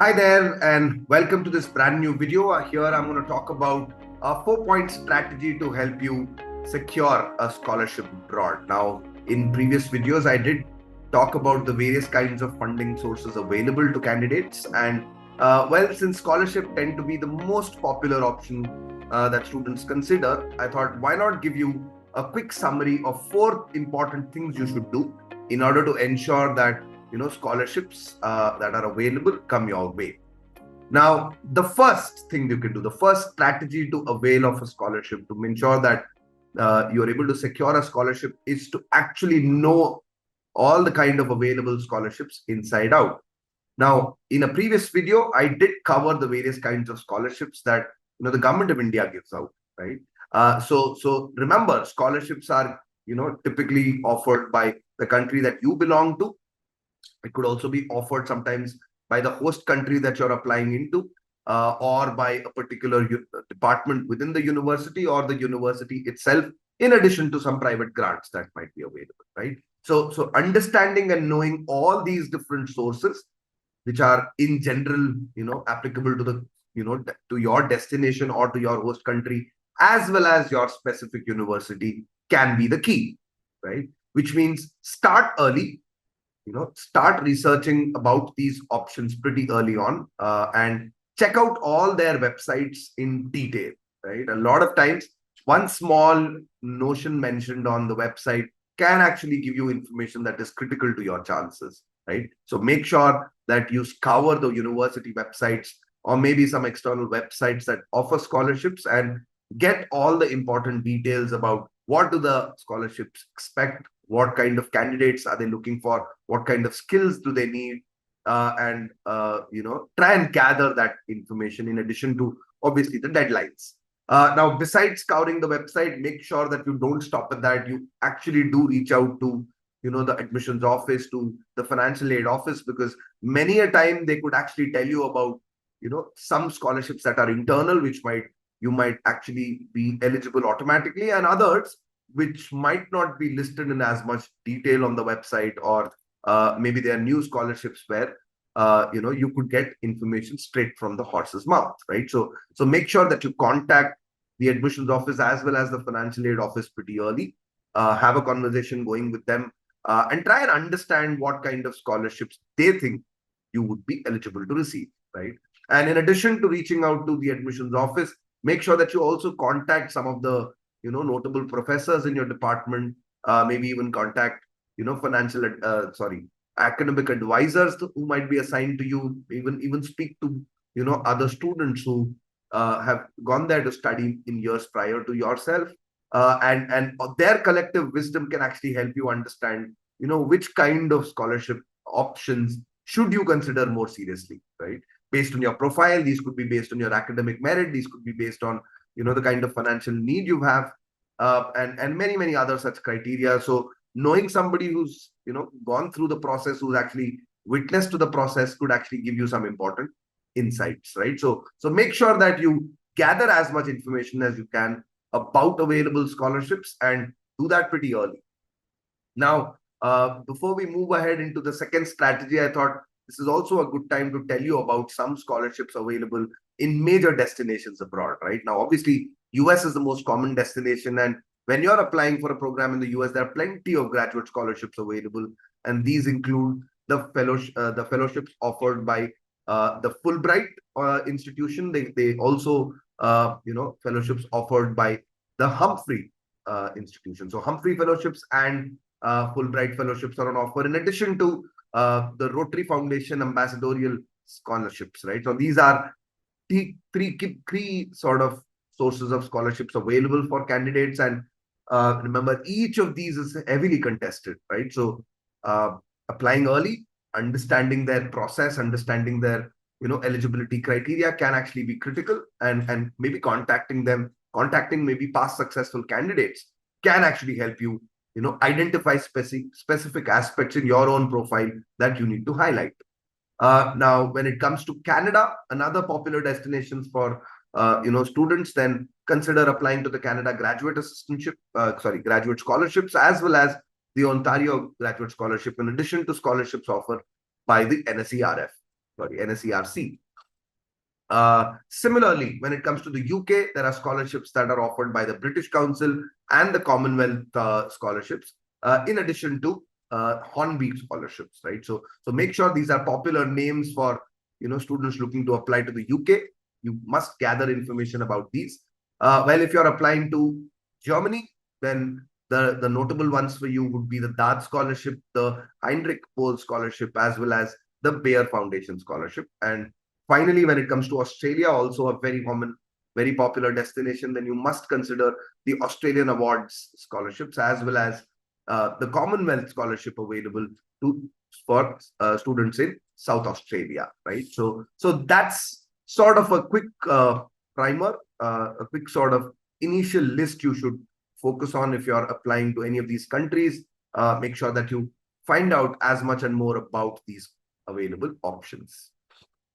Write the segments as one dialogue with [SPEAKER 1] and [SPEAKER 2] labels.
[SPEAKER 1] Hi there, and welcome to this brand new video. Here I'm going to talk about a 4-point strategy to help you secure a scholarship abroad. Now, in previous videos, I did talk about the various kinds of funding sources available to candidates. And since scholarship tend to be the most popular option that students consider, I thought why not give you a quick summary of 4 important things you should do in order to ensure that scholarships that are available come your way. Now, the first thing you can do, the first strategy to avail of a scholarship to ensure that you're able to secure a scholarship is to actually know all the kind of available scholarships inside out. Now, in a previous video, I did cover the various kinds of scholarships that the government of India gives out, right? So remember, scholarships are typically offered by the country that you belong to. It could also be offered sometimes by the host country that you're applying into, or by a particular department within the university or the university itself, in addition to some private grants that might be available, right? So understanding and knowing all these different sources, which are in general, applicable to the, to your destination or to your host country, as well as your specific university, can be the key, right? Which means start early, start researching about these options pretty early on, and check out all their websites in detail, right? A lot of times one small notion mentioned on the website can actually give you information that is critical to your chances, right? So make sure that you scour the university websites or maybe some external websites that offer scholarships, and get all the important details about what do the scholarships expect, what kind of candidates are they looking for, what kind of skills do they need, and try and gather that information in addition to obviously the deadlines. Now, besides scouring the website, make sure that you don't stop at that. You actually do reach out to the admissions office, to the financial aid office, because many a time they could actually tell you about some scholarships that are internal, which you might actually be eligible automatically, and others which might not be listed in as much detail on the website, or maybe there are new scholarships where you could get information straight from the horse's mouth, right? So make sure that you contact the admissions office as well as the financial aid office pretty early. Have a conversation going with them, and try and understand what kind of scholarships they think you would be eligible to receive, right? And in addition to reaching out to the admissions office, make sure that you also contact some of the notable professors in your department, maybe even contact financial sorry academic advisors who might be assigned to you, even speak to other students who have gone there to study in years prior to yourself, and their collective wisdom can actually help you understand which kind of scholarship options should you consider more seriously, right? Based on your profile, these could be based on your academic merit, these could be based on the kind of financial need you have, and many other such criteria. So knowing somebody who's gone through the process, who's actually witness to the process, could actually give you some important insights, right? So make sure that you gather as much information as you can about available scholarships, and do that pretty early. Now, before we move ahead into the second strategy, I thought this is also a good time to tell you about some scholarships available in major destinations abroad. Right now, obviously, US is the most common destination, and when you're applying for a program in the US, there are plenty of graduate scholarships available, and these include the fellowships offered by the Fulbright institution. They also fellowships offered by the Humphrey institution. So Humphrey fellowships and Fulbright fellowships are on offer, in addition to the Rotary Foundation ambassadorial scholarships, right? So these are three sort of sources of scholarships available for candidates, and remember, each of these is heavily contested, right? So applying early, understanding their process, understanding their eligibility criteria can actually be critical, and maybe contacting maybe past successful candidates can actually help you identify specific aspects in your own profile that you need to highlight. Now, when it comes to Canada, another popular destination for students, then consider applying to the Canada graduate scholarships, as well as the Ontario graduate scholarship, in addition to scholarships offered by the NSERF. NSERC. Similarly, when it comes to the UK, there are scholarships that are offered by the British Council and the Commonwealth scholarships, in addition to Hornby scholarships, right? So make sure these are popular names for students looking to apply to the UK. You must gather information about these. Well, if you're applying to Germany, then the notable ones for you would be the DART scholarship, the Heinrich Böll scholarship, as well as the Bayer Foundation scholarship. And finally, when it comes to Australia, also a very common, very popular destination, then you must consider the Australian Awards scholarships, as well as the Commonwealth scholarship available for students in South Australia, right? So that's sort of a quick primer, a quick sort of initial list you should focus on if you're applying to any of these countries. Make sure that you find out as much and more about these available options.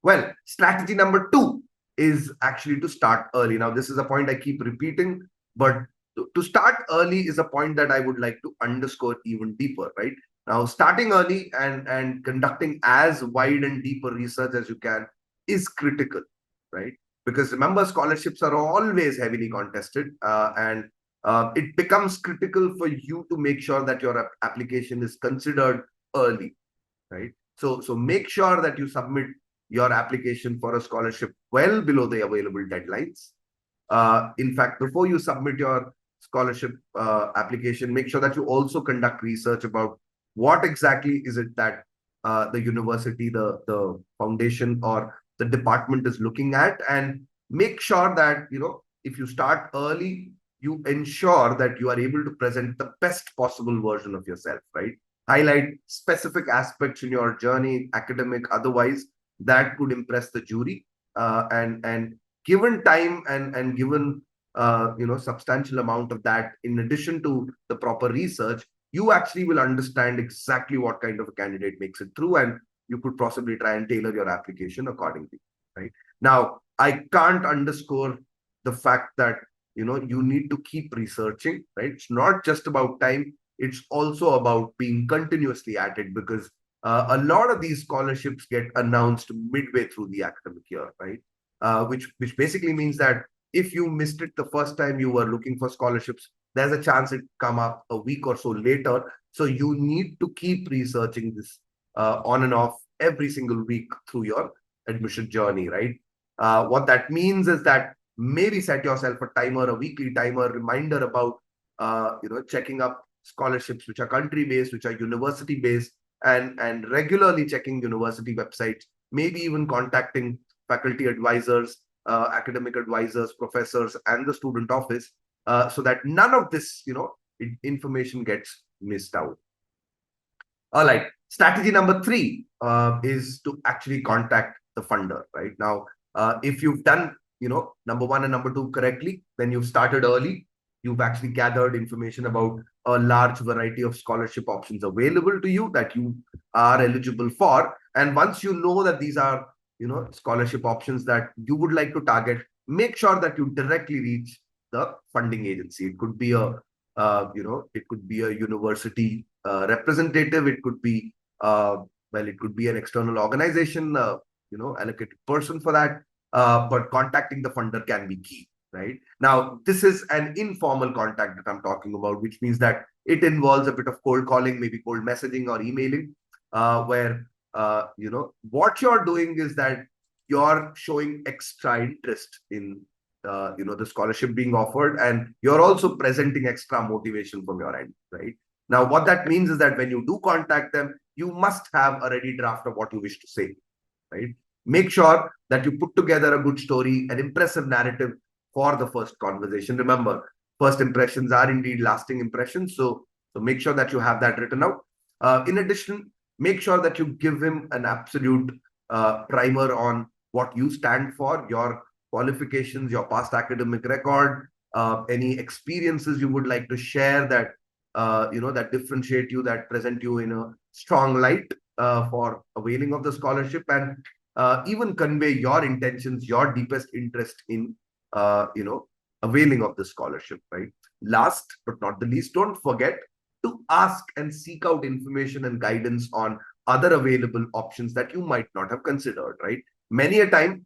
[SPEAKER 1] Well, strategy number 2 is actually to start early. Now, this is a point I keep repeating, but to start early is a point that I would like to underscore even deeper, right? Now, starting early and conducting as wide and deeper research as you can is critical, right? Because remember, scholarships are always heavily contested, and it becomes critical for you to make sure that your application is considered early, right? So make sure that you submit your application for a scholarship well below the available deadlines. In fact, before you submit your scholarship application, make sure that you also conduct research about what exactly is it that the university, the foundation, or the department is looking at, and make sure that if you start early, you ensure that you are able to present the best possible version of yourself, right? Highlight specific aspects in your journey, academic, otherwise, that could impress the jury. And given time and given substantial amount of that, in addition to the proper research, you actually will understand exactly what kind of a candidate makes it through, and you could possibly try and tailor your application accordingly, right? Now, I can't underscore the fact that you need to keep researching, right? It's not just about time, it's also about being continuously at it, because a lot of these scholarships get announced midway through the academic year, right? Which basically means that if you missed it the first time you were looking for scholarships, there's a chance it come up a week or so later. So you need to keep researching this on and off every single week through your admission journey, right? What that means is that maybe set yourself a timer, a weekly timer reminder about checking up scholarships which are country based, which are university based, and regularly checking university websites, maybe even contacting faculty advisors, academic advisors, professors, and the student office, so that none of this information gets missed out. All right, strategy number 3 is to actually contact the funder, right? Now, if you've done number 1 and number 2 correctly, then you've started early, you've actually gathered information about a large variety of scholarship options available to you that you are eligible for. And once you know that these are scholarship options that you would like to target, make sure that you directly reach the funding agency. It could be a it could be a university representative, it could be it could be an external organization, allocated person for that, but contacting the funder can be key. Right now, this is an informal contact that I'm talking about, which means that it involves a bit of cold calling, maybe cold messaging or emailing, where what you're doing is that you're showing extra interest in the scholarship being offered, and you're also presenting extra motivation from your end, right? Now, what that means is that when you do contact them, you must have a ready draft of what you wish to say, right? Make sure that you put together a good story, an impressive narrative for the first conversation. Remember, first impressions are indeed lasting impressions. So make sure that you have that written out. In addition, make sure that you give him an absolute primer on what you stand for, your qualifications, your past academic record, any experiences you would like to share that that differentiate you, that present you in a strong light for availing of the scholarship, and even convey your intentions, your deepest interest in availing of the scholarship, right? Last but not the least, don't forget to ask and seek out information and guidance on other available options that you might not have considered, right? Many a time,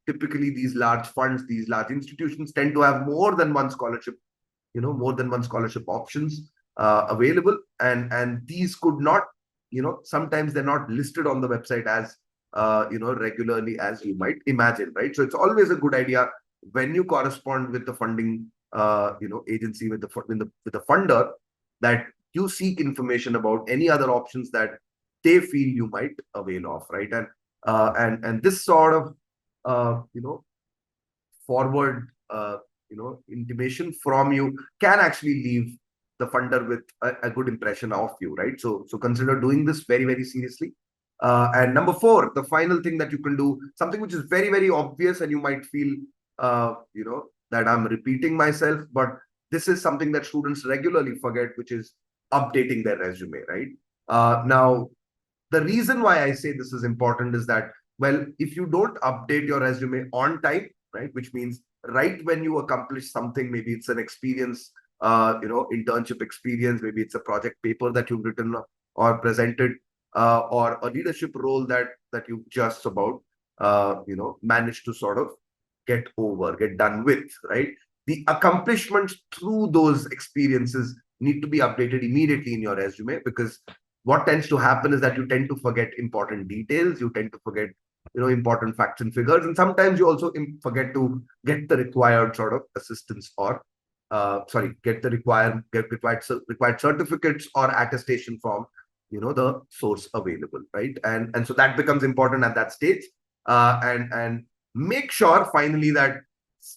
[SPEAKER 1] typically these large funds, these large institutions tend to have more than one scholarship, more than one scholarship options available, and these could not, sometimes they're not listed on the website as regularly as you might imagine, right? So it's always a good idea when you correspond with the funding agency, with the funder, that you seek information about any other options that they feel you might avail of, right? And this sort of forward intimation from you can actually leave the funder with a good impression of you, right? So consider doing this very, very seriously. And number four, the final thing that you can do, something which is very, very obvious, and you might feel that I'm repeating myself, but this is something that students regularly forget, which is updating their resume, right? Now, the reason why I say this is important is that, well, if you don't update your resume on time, right, which means right when you accomplish something, maybe it's an experience, internship experience, maybe it's a project paper that you've written or presented, or a leadership role that you've just about, managed to sort of get done with, right? The accomplishments through those experiences need to be updated immediately in your resume, because what tends to happen is that you tend to forget important details, you tend to forget important facts and figures, and sometimes you also forget to get the required sort of assistance, or get required certificates or attestation from the source available, right? And so that becomes important at that stage. And make sure finally that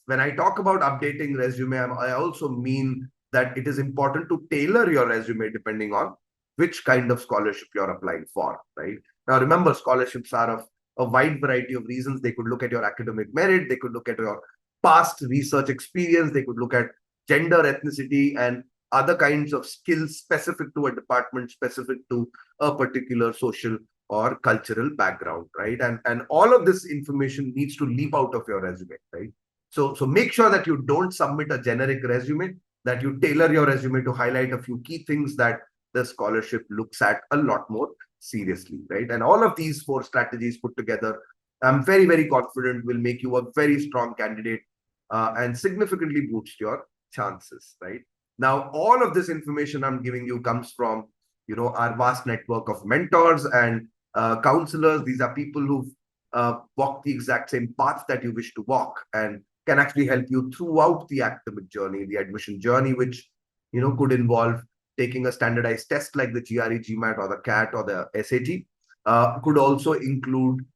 [SPEAKER 1] when I talk about updating resume, I also mean that it is important to tailor your resume depending on which kind of scholarship you're applying for, right? Now, remember, scholarships are of a wide variety of reasons. They could look at your academic merit, they could look at your past research experience, they could look at gender, ethnicity, and other kinds of skills specific to a department, specific to a particular social or cultural background, right? And all of this information needs to leap out of your resume, right? So make sure that you don't submit a generic resume, that you tailor your resume to highlight a few key things that the scholarship looks at a lot more seriously, right? And all of these four strategies put together, I'm very, very confident will make you a very strong candidate, and significantly boost your chances, right? Now, all of this information I'm giving you comes from, our vast network of mentors and counselors. These are people who've walked the exact same path that you wish to walk, and can actually help you throughout the academic journey, the admission journey, which could involve taking a standardized test like the GRE, GMAT, or the CAT, or the SAT. Could also include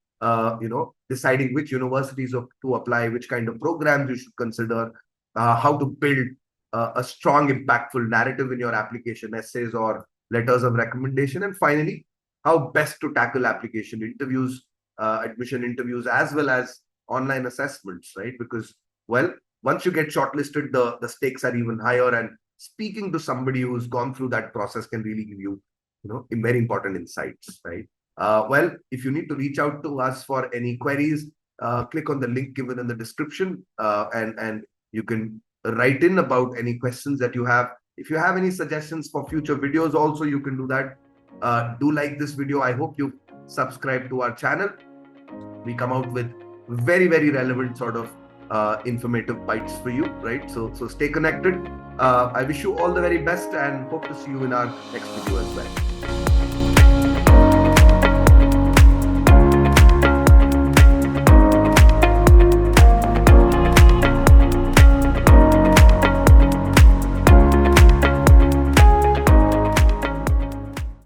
[SPEAKER 1] deciding which universities to apply, which kind of programs you should consider, how to build a strong, impactful narrative in your application essays or letters of recommendation, and finally, how best to tackle application interviews, admission interviews, as well as online assessments, right? Because, well, once you get shortlisted, the stakes are even higher, and speaking to somebody who's gone through that process can really give you, very important insights, right? Well, if you need to reach out to us for any queries, click on the link given in the description, and you can write in about any questions that you have. If you have any suggestions for future videos, also you can do that. Do like this video. I hope you subscribe to our channel. We come out with very, very relevant sort of informative bites for you, right? So stay connected. I wish you all the very best, and hope to see you in our next video as well.